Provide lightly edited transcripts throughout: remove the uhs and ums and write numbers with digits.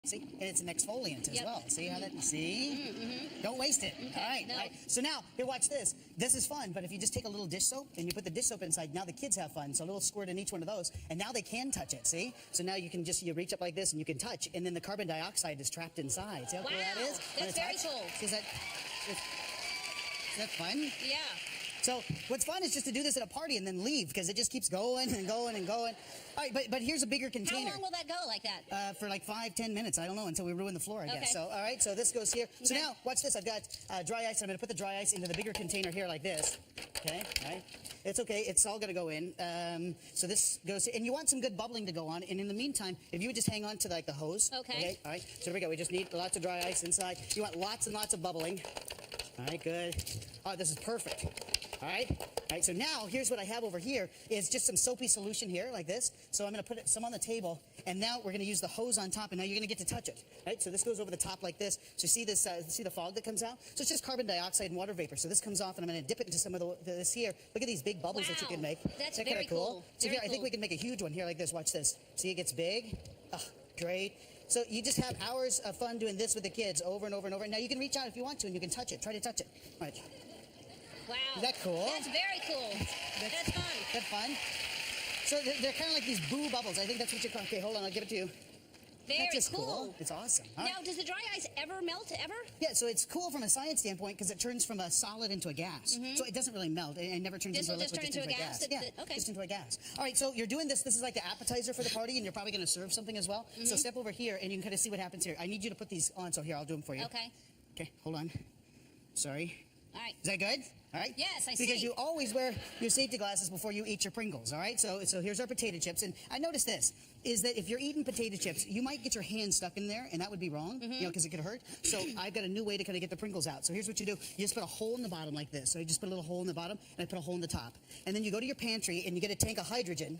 See, and it's an exfoliant as well. See how that? See, don't waste it. Okay, All right, no. all right. So now, here, watch this. This is fun, but if you just take a little dish soap and you put the dish soap inside, now the kids have fun. So a little squirt in each one of those, and now they can touch it. See? So now you can just you reach up like this and you can touch, and then the carbon dioxide is trapped inside. See how cool that is? That's very cool. Is that fun? Yeah. So what's fun is just to do this at a party and then leave because it just keeps going and going and going. All right, but here's a bigger container. How long will that go like that? For like 5-10 minutes. I don't know until we ruin the floor, I guess. Okay. So all right, so this goes here. So now watch this. I've got dry ice. I'm going to put the dry ice into the bigger container here like this. Okay, all right. It's okay. It's all going to go in. So this goes, and you want some good bubbling to go on. And in the meantime, if you would just hang on to like the hose. Okay. All right. So here we go. We just need lots of dry ice inside. You want lots and lots of bubbling. All right, good. Oh, this is perfect. All right. All right, so now here's what I have over here is just some soapy solution here like this. So I'm going to put some on the table, and now we're going to use the hose on top, and now you're going to get to touch it. Right? So this goes over the top like this. So see this? See the fog that comes out? So it's just carbon dioxide and water vapor. So this comes off, and I'm going to dip it into some of this here. Look at these big bubbles that you can make. That's Isn't that very kinda cool. So Very here, I think cool. we can make a huge one here like this. Watch this. See, it gets big. Oh, great. So you just have hours of fun doing this with the kids over and over and over. Now you can reach out if you want to, and you can touch it. Try to touch it. All right. Wow. Is that cool? That's very cool. That's fun. That fun? So they're kind of like these boo bubbles. I think that's what you call. Okay, hold on. I'll give it to you. Very That's just cool. It's awesome. All Now, right. does the dry ice ever melt, ever? Yeah, so it's cool from a science standpoint because it turns from a solid into a gas. So it doesn't really melt. It never turns This into a will just liquid. turn into a gas? Yeah, Okay. just into a gas. All right, so you're doing this. This is like the appetizer for the party, and you're probably going to serve something as well. So step over here, and you can kind of see what happens here. I need you to put these on, so here, I'll do them for you. Okay. Okay, hold on. Sorry. All right. Is that good? All right? Yes, I Because see. you always wear your safety glasses before you eat your Pringles, all right? So here's our potato chips. And I noticed this, is that if you're eating potato chips, you might get your hand stuck in there, and that would be wrong, you know, because it could hurt. So I've got a new way to kind of get the Pringles out. So here's what you do. You just put a hole in the bottom like this. So you just put a little hole in the bottom, and I put a hole in the top. And then you go to your pantry, and you get a tank of hydrogen,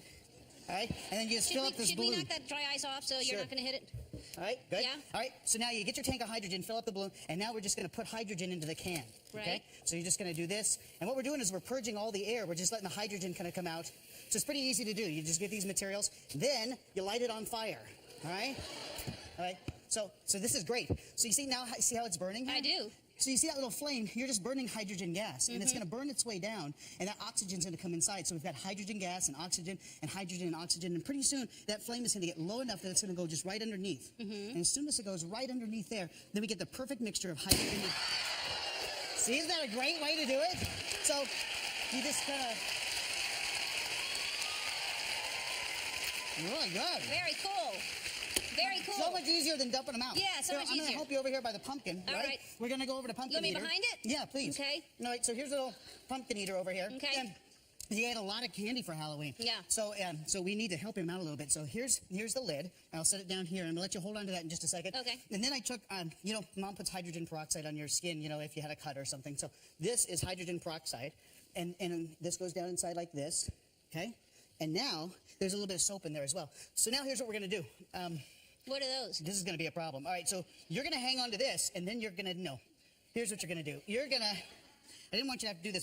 all right? And then you just fill up this Should balloon. we knock that dry ice off so Sure. you're not going to hit it? All right, good. Yeah. All right, so now you get your tank of hydrogen, fill up the balloon, and now we're just going to put hydrogen into the can. Okay? Right. So you're just going to do this. And what we're doing is we're purging all the air. We're just letting the hydrogen kind of come out. So it's pretty easy to do. You just get these materials, then you light it on fire. All right? All right. So this is great. So you see now, see how it's burning here? I do. So you see that little flame, you're just burning hydrogen gas, and it's going to burn its way down, and that oxygen's going to come inside. So we've got hydrogen gas and oxygen and hydrogen and oxygen, and pretty soon that flame is going to get low enough that it's going to go just right underneath. And as soon as it goes right underneath there, then we get the perfect mixture of hydrogen. See, isn't that a great way to do it? So you just kind of... Really good. Very cool. Very cool. So much easier than dumping them out. Yeah, so much I'm going easier. to help you over here by the pumpkin. All right. We're going to go over to pumpkin You want me eater. behind it? Yeah, please. Okay. All right, so here's a little pumpkin eater over here. Okay. And he had a lot of candy for Halloween. Yeah. So we need to help him out a little bit. So here's the lid. I'll set it down here. I'm going to let you hold on to that in just a second. Okay. And then I took, you know, Mom puts hydrogen peroxide on your skin, you know, if you had a cut or something. So this is hydrogen peroxide. And this goes down inside like this. Okay. And now there's a little bit of soap in there as well. So now here's what we're going to do. What are those? This is going to be a problem. All right, so you're going to hang on to this, and then you're going to, no. Here's what you're going to do. You're going to, I didn't want you to have to do this.